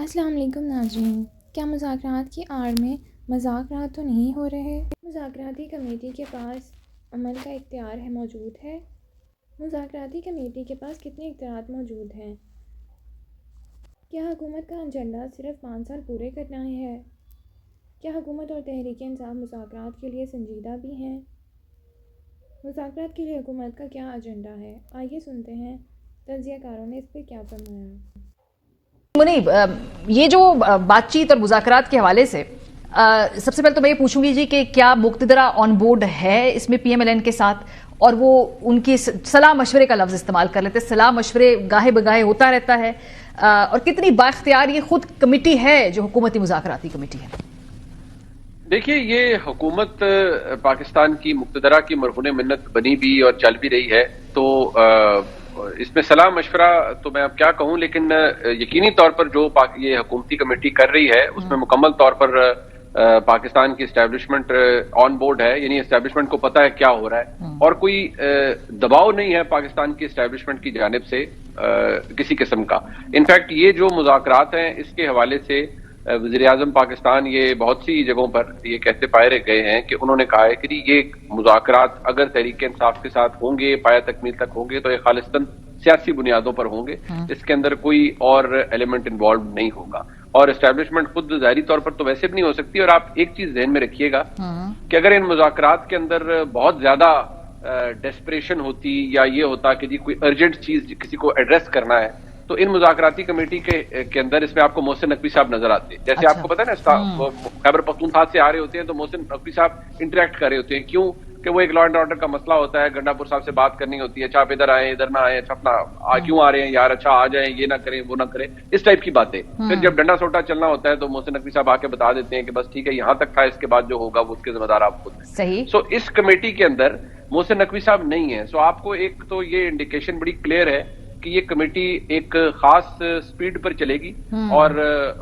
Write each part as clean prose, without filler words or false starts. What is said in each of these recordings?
السلام علیکم ناظرین، کیا مذاکرات کی آڑ میں مذاکرات تو نہیں ہو رہے؟ مذاکراتی کمیٹی کے پاس عمل کا اختیار موجود ہے؟ مذاکراتی کمیٹی کے پاس کتنے اختیارات موجود ہیں؟ کیا حکومت کا ایجنڈا صرف 5 سال پورے کرنا ہے؟ کیا حکومت اور تحریک انصاف مذاکرات کے لیے سنجیدہ بھی ہیں؟ مذاکرات کے لیے حکومت کا کیا ایجنڈا ہے؟ آئیے سنتے ہیں تجزیہ کاروں نے اس پہ کیا فرمایا۔ منیب، یہ جو بات چیت اور مذاکرات کے حوالے سے سب سے پہلے تو میں یہ پوچھوں گی جی کہ کیا مقتدرہ آن بورڈ ہے اس میں پی ایم ایل این کے ساتھ، اور وہ ان کی صلاح مشورے کا لفظ استعمال کر لیتے، صلاح مشورے گاہے بگاہے ہوتا رہتا ہے، اور کتنی بااختیار یہ خود کمیٹی ہے جو حکومتی مذاکراتی کمیٹی ہے؟ دیکھیے، یہ حکومت پاکستان کی مقتدرہ کی مرہون منت بنی بھی اور چل بھی رہی ہے، تو اس میں صلاح مشورہ تو میں اب کیا کہوں، لیکن یقینی طور پر جو یہ حکومتی کمیٹی کر رہی ہے اس میں مکمل طور پر پاکستان کی اسٹیبلشمنٹ آن بورڈ ہے، یعنی اسٹیبلشمنٹ کو پتہ ہے کیا ہو رہا ہے، اور کوئی دباؤ نہیں ہے پاکستان کی اسٹیبلشمنٹ کی جانب سے کسی قسم کا۔ انفیکٹ یہ جو مذاکرات ہیں اس کے حوالے سے وزیر اعظم پاکستان یہ بہت سی جگہوں پر یہ کہتے پائے رہ گئے ہیں کہ انہوں نے کہا ہے کہ یہ مذاکرات اگر تحریک انصاف کے ساتھ ہوں گے، پایہ تکمیل تک ہوں گے، تو یہ خالصتاً سیاسی بنیادوں پر ہوں گے، اس کے اندر کوئی اور ایلیمنٹ انوالو نہیں ہوگا، اور اسٹیبلشمنٹ خود ظاہری طور پر تو ویسے بھی نہیں ہو سکتی۔ اور آپ ایک چیز ذہن میں رکھیے گا کہ اگر ان مذاکرات کے اندر بہت زیادہ ڈیسپریشن ہوتی یا یہ ہوتا کہ جی کوئی ارجنٹ چیز کسی کو ایڈریس کرنا ہے، تو ان مذاکراتی کمیٹی کے اندر اس میں آپ کو محسن نقوی صاحب نظر آتے ہیں۔ جیسے آپ کو پتا ہے نا، خیبر پختونخوا سے آ رہے ہوتے ہیں تو محسن نقوی صاحب انٹریکٹ کر رہے ہوتے ہیں، کیوں کہ وہ ایک لا اینڈ آرڈر کا مسئلہ ہوتا ہے، گنڈا پور صاحب سے بات کرنی ہوتی ہے، اچھا آپ ادھر آئیں ادھر نہ آئیں، اچھا اپنا کیوں آ رہے ہیں یار، اچھا آ جائیں، یہ نہ کریں وہ نہ کریں، اس ٹائپ کی باتیں۔ پھر جب ڈنڈا سوٹا چلنا ہوتا ہے تو محسن نقوی صاحب آ کے بتا دیتے ہیں کہ بس ٹھیک ہے یہاں تک تھا، اس کے بعد جو ہوگا وہ اس کے ذمہ دار آپ خود ہیں۔ صحیح۔ سو اس کمیٹی کے اندر محسن نقوی صاحب نہیں ہے، سو آپ کو ایک تو یہ انڈیکیشن بڑی کلیئر ہے کہ یہ کمیٹی ایک خاص سپیڈ پر چلے گی، اور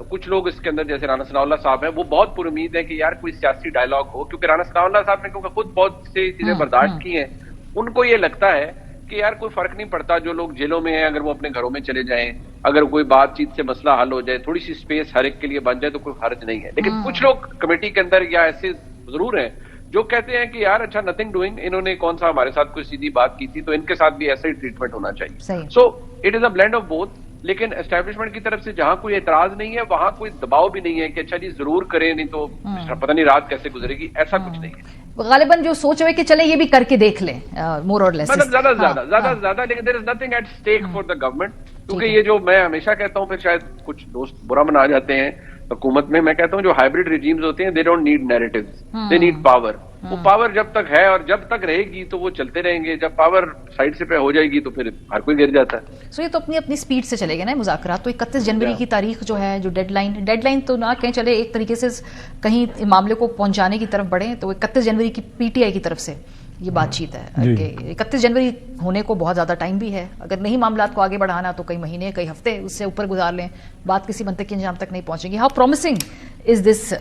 کچھ لوگ اس کے اندر جیسے رانا ثناء اللہ صاحب ہیں وہ بہت پر امید ہے کہ یار کوئی سیاسی ڈائلاگ ہو، کیونکہ رانا ثناء اللہ صاحب نے کیونکہ خود بہت سی چیزیں برداشت کی ہیں، ان کو یہ لگتا ہے کہ یار کوئی فرق نہیں پڑتا جو لوگ جیلوں میں ہیں، اگر وہ اپنے گھروں میں چلے جائیں، اگر کوئی بات چیت سے مسئلہ حل ہو جائے، تھوڑی سی سپیس ہر ایک کے لیے بن جائے تو کوئی حرج نہیں ہے۔ لیکن کچھ لوگ کمیٹی کے اندر یا ایسے ضرور ہیں جو کہتے ہیں کہ یار اچھا نتھنگ ڈوئنگ، انہوں نے کون سا ہمارے ساتھ کوئی سیدھی بات کی تھی، تو ان کے ساتھ بھی ایسا ہی ٹریٹمنٹ ہونا چاہیے۔ So it is a blend of both, لیکن اسٹیبلشمنٹ کی طرف سے جہاں کوئی اعتراض نہیں ہے وہاں کوئی دباؤ بھی نہیں ہے کہ اچھا جی ضرور کریں، نہیں تو پتہ نہیں رات کیسے گزرے گی، ایسا کچھ نہیں ہے۔ غالباً جو سوچ ہوئے کہ چلیں یہ بھی کر کے دیکھ لیں، مور اور لیس، مطلب زیادہ، لیکن there is nothing at stake for the government, کیونکہ یہ جو میں ہمیشہ کہتا ہوں، پھر شاید کچھ دوست برا منا جاتے ہیں حکومت میں کہتا ہوں جو ہائبرڈ ریجیمز ہوتے ہیں they don't need narratives, they need power. وہ پاور جب تک ہے اور جب تک رہے گی تو وہ چلتے رہیں گے، جب پاور سائڈ سے پہ ہو جائے گی تو پھر ہر کوئی گر جاتا ہے۔ سو یہ تو اپنی سپیڈ سے چلے گا نا مذاکرات، تو 31 جنوری کی تاریخ جو ہے، جو ڈیڈ لائن تو نہ کہیں چلے، ایک طریقے سے کہیں معاملے کو پہنچانے کی طرف بڑھیں، تو 31 جنوری کی پی ٹی آئی کی طرف سے یہ بات چیت ہے کہ 31 جنوری ہونے کو بہت زیادہ ٹائم بھی ہے، اگر نہیں معاملات کو آگے بڑھانا تو کئی مہینے کئی ہفتے اس سے اوپر گزار لیں، بات کسی منطقی انجام تک نہیں پہنچے گی۔ How promising is this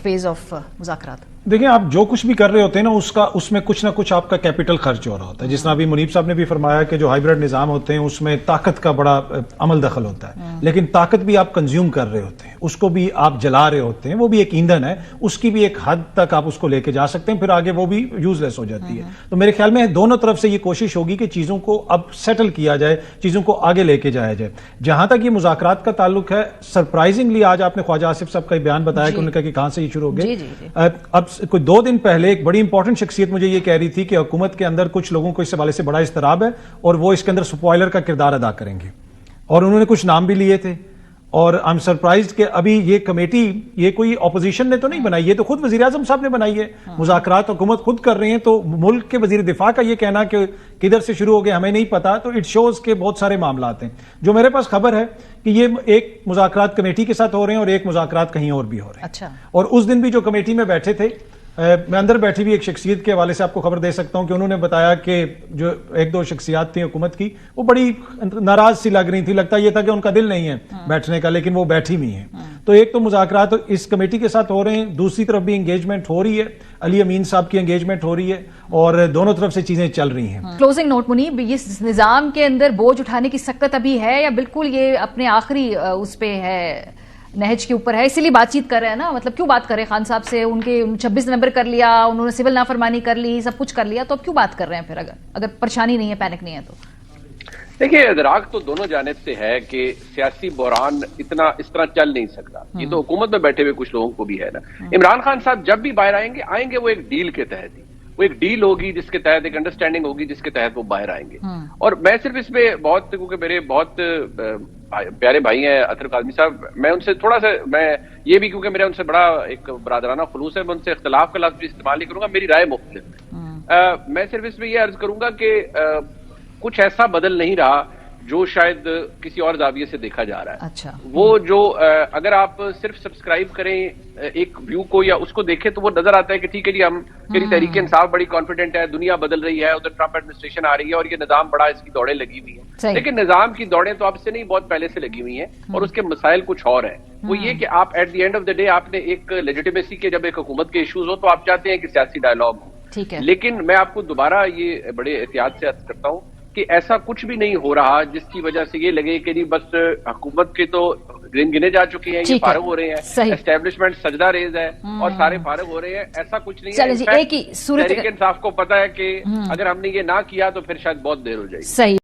phase of مذاکرات؟ دیکھیں، آپ جو کچھ بھی کر رہے ہوتے ہیں نا اس میں کچھ نہ کچھ آپ کا کیپٹل خرچ ہو رہا ہوتا ہے، جس طرح ابھی منیب صاحب نے بھی فرمایا کہ جو ہائبرڈ نظام ہوتے ہیں اس میں طاقت کا بڑا عمل دخل ہوتا ہے، لیکن طاقت بھی آپ کنزیوم کر رہے ہوتے ہیں، اس کو بھی آپ جلا رہے ہوتے ہیں، وہ بھی ایک ایندھن ہے، اس کی بھی ایک حد تک آپ اس کو لے کے جا سکتے ہیں، پھر آگے وہ بھی یوز لیس ہو جاتی ہے۔ تو میرے خیال میں دونوں طرف سے یہ کوشش ہوگی کہ چیزوں کو اب سیٹل کیا جائے، چیزوں کو آگے لے کے جایا جائے۔ جہاں تک یہ مذاکرات کا تعلق ہے، سرپرائزنگلی آج آپ نے خواجہ آصف صاحب کا بیان بتایا کہ انہوں نے کہا کہ کہاں سے یہ شروع ہو گئے۔ اب کوئی 2 دن پہلے ایک بڑی امپورٹنٹ شخصیت مجھے یہ کہہ رہی تھی کہ حکومت کے اندر کچھ لوگوں کو اس حوالے سے بڑا اضطراب ہے اور وہ اس کے اندر سپوائلر کا کردار ادا کریں گے، اور انہوں نے کچھ نام بھی لیے تھے، اور آئی ایم سرپرائزڈ کہ ابھی یہ کمیٹی یہ کوئی اپوزیشن نے تو نہیں بنائی، یہ تو خود وزیر اعظم صاحب نے بنائی ہے، مذاکرات حکومت خود کر رہے ہیں، تو ملک کے وزیر دفاع کا یہ کہنا کہ کدھر سے شروع ہو گئے ہمیں نہیں پتا، تو اٹ شوز کہ بہت سارے معاملات ہیں۔ جو میرے پاس خبر ہے کہ یہ ایک مذاکرات کمیٹی کے ساتھ ہو رہے ہیں اور ایک مذاکرات کہیں اور بھی ہو رہے ہیں۔ اچھا۔ اور اس دن بھی جو کمیٹی میں بیٹھے تھے، میں اندر بیٹھی ہوئی ایک شخصیت کے حوالے سے آپ کو خبر دے سکتا ہوں کہ انہوں نے بتایا کہ جو 1-2 شخصیات تھیں حکومت کی، وہ بڑی ناراض سی لگ رہی تھی، لگتا یہ تھا کہ ان کا دل نہیں ہے بیٹھنے کا، لیکن وہ بیٹھی ہوئی ہیں۔ تو ایک تو مذاکرات اس کمیٹی کے ساتھ ہو رہے ہیں، دوسری طرف بھی انگیجمنٹ ہو رہی ہے، علی امین صاحب کی انگیجمنٹ ہو رہی ہے، اور دونوں طرف سے چیزیں چل رہی ہیں۔ کلوزنگ نوٹ منیب، اس نظام کے اندر بوجھ اٹھانے کی سکت ابھی ہے یا بالکل یہ اپنے آخری اس پہ ہے نہج کے اوپر ہے، اسی لیے بات چیت کر رہے ہیں نا. مطلب کیوں بات کریں خان صاحب سے؟ ان کے 26 نومبر کر لیا انہوں نے، سول نافرمانی کر لی، سب کچھ کر لیا، تو اب کیوں بات کر رہے ہیں پھر؟ اگر پریشانی نہیں ہے، پینک نہیں ہے تو دیکھیے ادراک تو دونوں جانب سے ہے کہ سیاسی بحران اتنا اس طرح چل نہیں سکتا. یہ تو حکومت میں بیٹھے ہوئے کچھ لوگوں کو بھی ہے نا. عمران خان صاحب جب بھی باہر آئیں گے وہ ایک ڈیل کے تحت ہی، وہ ایک ڈیل ہوگی جس کے تحت، ایک انڈرسٹینڈنگ ہوگی جس کے تحت وہ باہر آئیں گے. اور میں صرف اس پہ بہت، کیونکہ میرے بہت پیارے بھائی ہیں اطہر کاظمی صاحب، میں ان سے تھوڑا سا، میں یہ بھی کیونکہ میرا ان سے بڑا ایک برادرانہ خلوص ہے، میں ان سے اختلاف کا لفظ بھی استعمال نہیں کروں گا، میری رائے مختلف ہے. میں صرف اس پہ یہ عرض کروں گا کہ کچھ ایسا بدل نہیں رہا جو شاید کسی اور زاویے سے دیکھا جا رہا ہے. اچھا وہ جو اگر آپ صرف سبسکرائب کریں ایک ویو کو یا اس کو دیکھیں تو وہ نظر آتا ہے کہ ٹھیک ہے جی، ہم میری تحریک انصاف بڑی کانفیڈنٹ ہے، دنیا بدل رہی ہے، ادھر ٹرمپ ایڈمنسٹریشن آ رہی ہے اور یہ نظام بڑا، اس کی دوڑیں لگی ہوئی ہیں. لیکن نظام کی دوڑیں تو اب سے نہیں، بہت پہلے سے لگی ہوئی ہیں اور اس کے مسائل کچھ اور ہیں. وہ یہ کہ آپ at the end of the day آپ نے ایک لیجیٹیمیسی کے، جب ایک حکومت کے ایشوز ہو تو آپ چاہتے ہیں کہ سیاسی ڈائلاگ ہو. ٹھیک ہے، لیکن میں آپ کو دوبارہ یہ بڑے احتیاط سے عرض کرتا ہوں کہ ایسا کچھ بھی نہیں ہو رہا جس کی وجہ سے یہ لگے کہ بس حکومت کے تو دن گنے جا چکے ہیں، یہ فارغ ہو رہے ہیں، اسٹیبلشمنٹ سجدہ ریز ہے اور سارے فارغ ہو رہے ہیں. ایسا کچھ نہیں ہے. تحریک انصاف کو پتا ہے کہ اگر ہم نے یہ نہ کیا تو پھر شاید بہت دیر ہو جائے گی. صحیح.